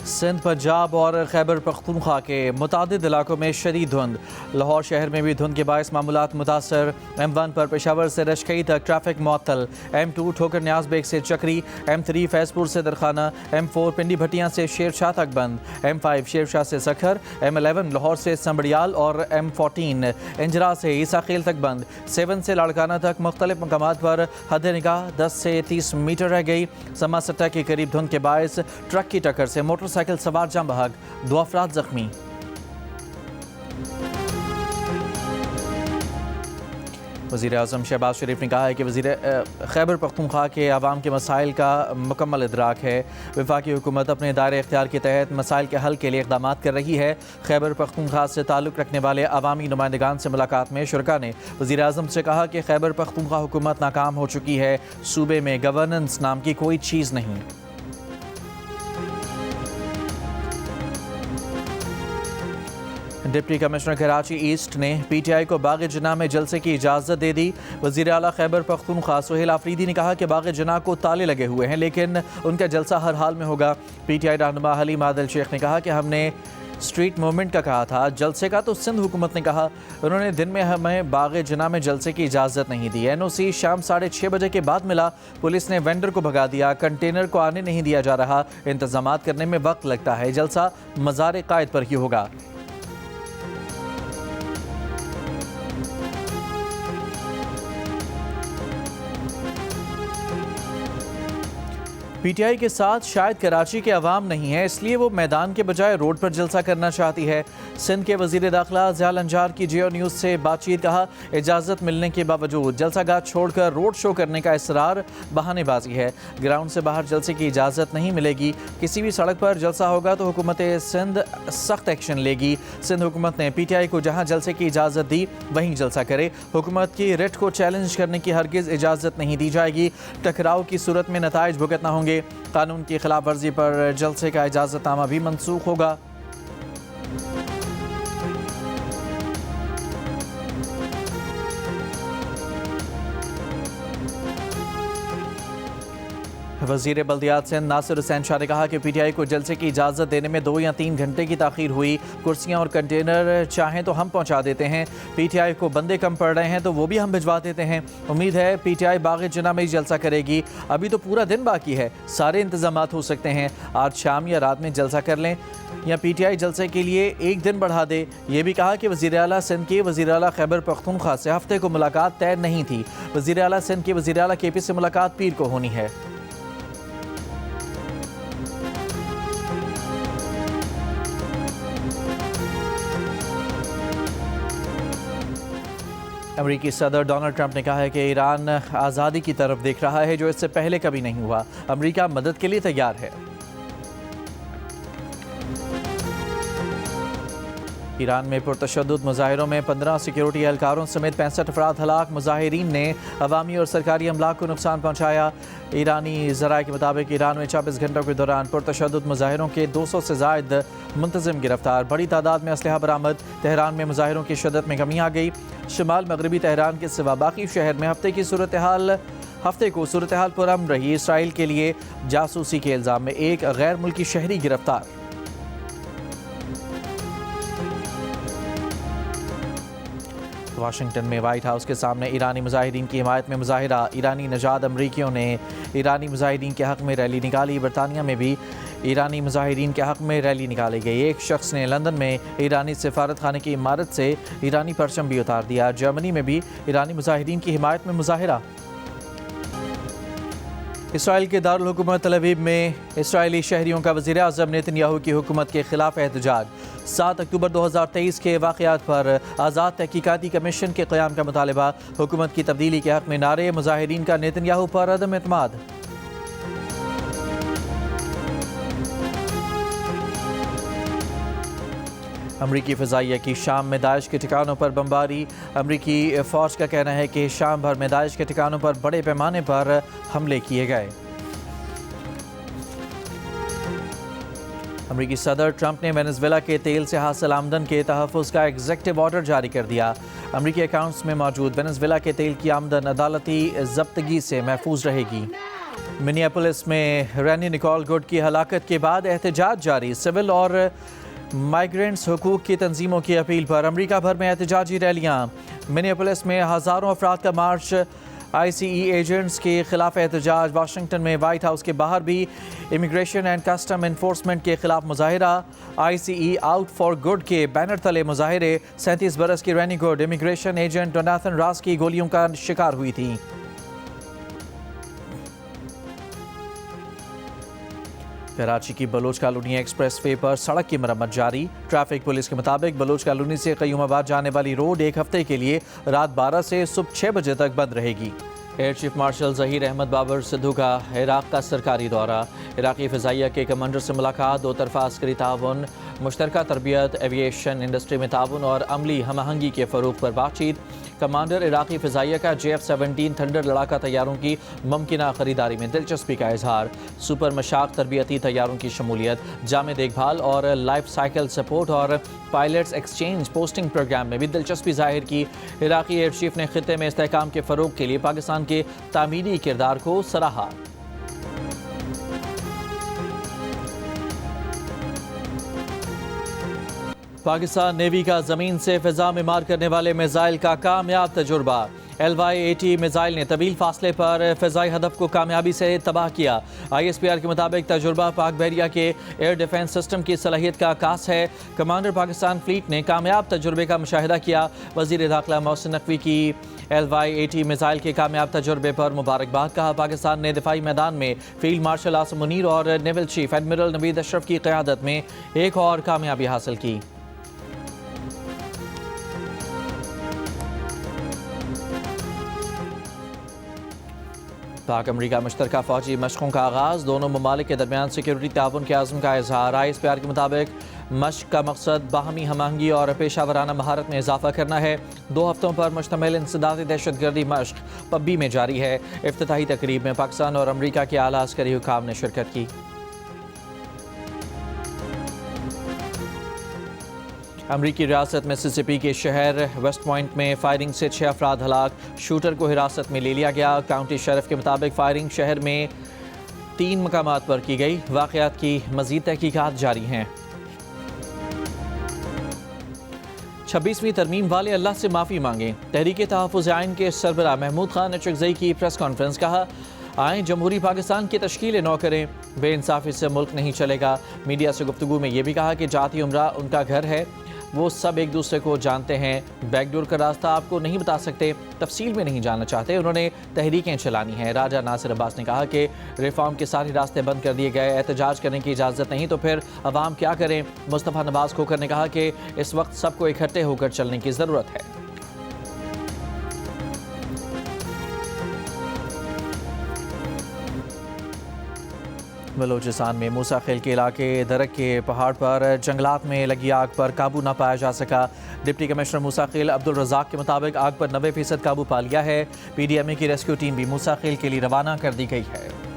सिंध, पंजाब और खैबर पख्तूनख्वा के मुतादिद इलाकों में शदीद धुंध। लाहौर शहर में भी धुंध के बायस मामूलात मुतासर। M1 पर पेशावर से रशकई तक ट्रैफिक मुअत्तल। M2 ठोकर न्याज बेग से चक्री, M3 फैजपुर से दरखाना, M4 पिंडी भटियां से शेरशाह तक बंद, M5 शेरशाह से सखर, M11 लाहौर से संबड़ियाल और M14 इंजरा से ईसाखेल तक बंद। 7 से लाड़काना तक मुख्तलिफ मकामात पर हद निगाह 10 से 30 मीटर रह गई। समा सट्टा के करीब धुंध के बायस ट्रक की टक्कर से मोटरसाइकिल सवार जाम बहक, 2 अफराद जख्मी। वज़ीर आज़म शहबाज शरीफ ने कहा है कि खैबर पख्तूनख्वा के अवाम के मसाइल का मुकम्मल इदराक है। वफाकी हुकूमत अपने दायरे इख्तियार के तहत मसाइल के हल के लिए इक़दाम कर रही है। खैबर पख्तूनख्वा से ताल्लुक़ रखने वाले अवामी नुमाइंदगान से मुलाकात में शुरका ने वज़ीर आज़म से कहा कि खैबर पख्तूनख्वा हुकूमत नाकाम हो चुकी है। सूबे में गवर्नेंस नाम की कोई चीज़ नहीं। डिप्टी कमिश्नर कराची ईस्ट ने PTI को बाग जना में जलसे की इजाज़त दे दी। वज़ीर आला खैबर पख्तूनख्वा सुहेल आफरीदी ने कहा कि बाग जना को ताले लगे हुए हैं, लेकिन उनका जलसा हर हाल में होगा। PTI रहनुमा हलीम आदिल शेख ने कहा कि हमने स्ट्रीट मूवमेंट का कहा था, जलसे का तो सिंध हुकूमत ने कहा। उन्होंने दिन में हमें बाग जना में जलसे की इजाज़त नहीं दी। NOC शाम 6:30 बजे के बाद मिला। पुलिस ने वेंडर को भगा दिया, कंटेनर को आने नहीं दिया जा रहा। इंतजामात करने में वक्त लगता है, जलसा मज़ार कायद पर ही होगा। PTI के साथ शायद कराची के अवाम नहीं है, इसलिए वो मैदान के बजाय रोड पर जलसा करना चाहती है। सिंध के वज़ीर दाखिला ज़ियाल अंजार की जियो न्यूज़ से बातचीत, कहा इजाज़त मिलने के बावजूद जलसागाह छोड़कर रोड शो करने का इसरार बहानेबाजी है। ग्राउंड से बाहर जलसे की इजाज़त नहीं मिलेगी। किसी भी सड़क पर जलसा होगा तो हुकूमत सिंध सख्त एक्शन लेगी। सिंध हुकूमत ने PTI को जहाँ जलसे की इजाज़त दी वहीं जलसा करे। हुकूमत की रिट को चैलेंज करने की हरगिज़ इजाज़त नहीं दी जाएगी। टकराव की सूरत में नताइज भुगतना होंगे। कानून की खिलाफ वर्जी पर जलसे का इजाज़तनामा भी मनसूख होगा। वज़ीर बल्दियात सिंध नासिर हुसैन शाह ने कहा कि PTI को जलसे की इजाज़त देने में 2 या 3 घंटे की ताख़ीर हुई। कुर्सियां और कंटेनर चाहें तो हम पहुंचा देते हैं। PTI को बंदे कम पड़ रहे हैं तो वो भी हम भिजवा देते हैं। उम्मीद है PTI बाग जना में ही जलसा करेगी। अभी तो पूरा दिन बाकी है, सारे इंतजामात हो सकते हैं। आज शाम या रात में जलसा कर लें या PTI जलसे के लिए एक दिन बढ़ा दे। ये भी कहा कि वज़ीर आला सिंध के वज़ीर आला खैबर पख्तूनख्वा से हफ्ते को मुलाकात तय नहीं थी। वज़ीर आला सिंध के वज़ीर आला KP से मुलाकात पीर को होनी है। अमेरिकी सदर डोनाल्ड ट्रंप ने कहा है कि ईरान आज़ादी की तरफ देख रहा है, जो इससे पहले कभी नहीं हुआ। अमेरिका मदद के लिए तैयार है। ईरान में पुरतशद्दुद मुजाहिरों में 15 सिक्योरिटी एहलकारों समेत 65 अफराद हलाक। मुजाहिरीन ने अवामी और सरकारी अमलाक को नुकसान पहुँचाया। ईरानी ज़राए के मुताबिक ईरान में 24 घंटों के दौरान पुरतशद्दुद मुजाहिरों के 200 से ज़ायद मुंतज़िम गिरफ्तार। बड़ी तादाद में असलहा बरामद। तेहरान में मुजाहिरों की शिद्दत में कमी आ गई। शुमाल मगरबी तेहरान के सिवा बाकी शहर में हफ्ते को सूरत हाल पुरअमन रही। इसराइल के लिए जासूसी के इल्ज़ाम में एक गैर मुल्की शहरी गिरफ्तार। वाशिंगटन में वाइट हाउस के सामने ईरानी मुजाहिदीन की हिमायत में मुजाहिरा। ईरानी नजाद अमरीकियों ने ईरानी मुजाहिदीन के हक़ में रैली निकाली। बरतानिया में भी ईरानी मुजाहिदीन के हक़ में रैली निकाली गई। एक शख्स ने लंदन में ईरानी सफारत खाने की इमारत से ईरानी परचम भी उतार दिया। जर्मनी में भी ईरानी मुजाहिदीन की हिमायत में मुजाहिरा। इसराइल के दारुल हुकूमत तल अवीव में इसराइली शहरियों का वज़ीर आज़म नेतन्याहू की हुकूमत के खिलाफ एहतजाज। 7 अक्टूबर 2023 के वाक़यात पर आज़ाद तहकीकाती कमीशन के क़याम का मुतालबा। हुकूमत की तब्दीली के हक़ में नारे। मुजाहिदीन का नेतन्याहू पर अदम एतमाद। अमरीकी फ़िज़ाइया की शाम में दाइश के ठिकानों पर बमबारी। अमरीकी फ़ौज का कहना है कि शाम भर में दाइश के ठिकानों पर बड़े पैमाने पर हमले किए गए। अमरीकी सदर ट्रंप ने वेनेज़ुएला के तेल से हासिल आमदन के तहफ़्फ़ुज़ का एग्जेक्टिव ऑर्डर जारी कर दिया। अमरीकी अकाउंट्स में मौजूद वेनेज़ुएला के तेल की आमदन अदालती ज़ब्तगी से महफूज रहेगी। मिनियापोलिस में रैनी निकोल गुड की हलाकत के बाद एहतजाज जारी। सिविल और माइग्रेंट्स हुकूक की तंजीमों की अपील पर अमरीका भर में एहतजाजी रैलियाँ। मिनियापोलिस में हज़ारों अफराद का मार्च। ICE एजेंट्स के खिलाफ एहतजाज। वाशिंगटन में वाइट हाउस के बाहर भी इमिग्रेशन एंड कस्टम इन्फोर्समेंट के खिलाफ मुजाहिरा। ICE आउट फॉर गुड के बैनर तले मुजाहिरे। 37 बरस की रैनी गुड इमिग्रेशन एजेंट जोनाथन रास की गोलियों का शिकार हुई थी। कराची की बलोच कॉलोनी एक्सप्रेस वे पर सड़क की मरम्मत जारी। ट्रैफिक पुलिस के मुताबिक बलोच कॉलोनी से क़य्यूमाबाद जाने वाली रोड एक हफ्ते के लिए रात 12 से सुबह 6 बजे तक बंद रहेगी। Air chief marshal Zaheer Ahmed Babar Sidhu का इराक़ का सरकारी दौरा। इराक़ी फ़िज़ाइया के कमांडर से मुलाकात। दो तरफ़ा अस्करी ताउन, मुश्तरका तरबियत, एविएशन इंडस्ट्री में ताउन और अमली हम आहंगी के फ़रोग़ पर बातचीत। कमांडर इराक़ी फ़िज़ाइया का JF-17 थंडर लड़ाका तैयारों की मुमकिना ख़रीदारी में दिलचस्पी का इजहार। सुपर मशाक तरबियती तैयारों की शमूलियत। जामे देखभाल और लाइफ साइकिल सपोर्ट और पायलट्स एक्सचेंज पोस्टिंग प्रोग्राम में भी दिलचस्पी जाहिर की। इराक़ी एयर चीफ ने ख़ित्ते में इस्तेहकाम के फ़रोग़ के लिए पाकिस्तान के तामीरी किरदार को सराहा। पाकिस्तान नेवी का ज़मीन से फ़िज़ा में मार करने वाले मिसाइल का कामयाब तजुर्बा। LY-80 मिसाइल ने तवील फासले पर फ़िज़ाई हदफ को कामयाबी से तबाह किया। ISPR के मुताबिक तजुर्बा पाक बहरिया के एयर डिफेंस सिस्टम की सलाहियत का आकाश है। कमांडर पाकिस्तान फ्लीट ने कामयाब तजुर्बे का मुशाहिदा किया। वज़ीर दाखिला मोहसिन नकवी की LY-80 मिसाइल के कामयाब तजुर्बे पर मुबारकबाद। कहा पाकिस्तान ने दिफाई मैदान में फील्ड मार्शल आसिम मुनीर और naval chief admiral Naveed Ashraf की क़यादत में एक और कामयाबी हासिल की। पाक अमरीका मुश्तरका फ़ौजी मशक़ों का आगाज़। दोनों ममालिक के दरमियान सिक्योरिटी ताउन के आज़म का इजहार। ISPR के मुताबिक मशक़ का मकसद बाहमी हमआहंगी और पेशावराना महारत में इजाफा करना है। 2 हफ्तों पर मुश्तमिल इंसदादी दहशतगर्दी मशक़ पब्बी में जारी है। इफ्तिताही तकरीब में पाकिस्तान और अमरीका के आला अस्करी हुकाम ने शिरकत की। अमरीकी रियासत मिसिसिपी के शहर वेस्ट पॉइंट में फायरिंग से 6 अफराद हलाक। शूटर को हिरासत में ले लिया गया। काउंटी शेरिफ के मुताबिक फायरिंग शहर में 3 मकामात पर की गई। वाक़यात की मज़ीद तहकीकात जारी हैं। 26वीं तरमीम वाले अल्लाह से माफ़ी मांगें। तहरीक तहफ़्फ़ुज़ आइन के सरबराह महमूद खान अचकज़ई की प्रेस कॉन्फ्रेंस। कहा आएँ जमहूरी पाकिस्तान की तश्कील नौ करें। बेइंसाफ़ी से मुल्क नहीं चलेगा। मीडिया से गुफ्तगू में ये भी कहा कि जाती उम्रा उनका घर है, वो सब एक दूसरे को जानते हैं। बैकडोर का रास्ता आपको नहीं बता सकते, तफसील में नहीं जानना चाहते। उन्होंने तहरीकें चलानी हैं। राजा नासिर अब्बास ने कहा कि रिफॉर्म के सारे रास्ते बंद कर दिए गए, एहतजाज करने की इजाज़त नहीं तो फिर अवाम क्या करें। मुस्तफ़ा नवाज़ खोखर ने कहा कि इस वक्त सबको इकट्ठे होकर चलने की ज़रूरत है। बलोचिस्तान में मूसा खेल के इलाके दरक के पहाड़ पर जंगलात में लगी आग पर काबू न पाया जा सका। डिप्टी कमिश्नर मूसा खेल अब्दुल रज़ाक के मुताबिक आग पर 90% काबू पा लिया है। PDMA की रेस्क्यू टीम भी मूसा खेल के लिए रवाना कर दी गई है।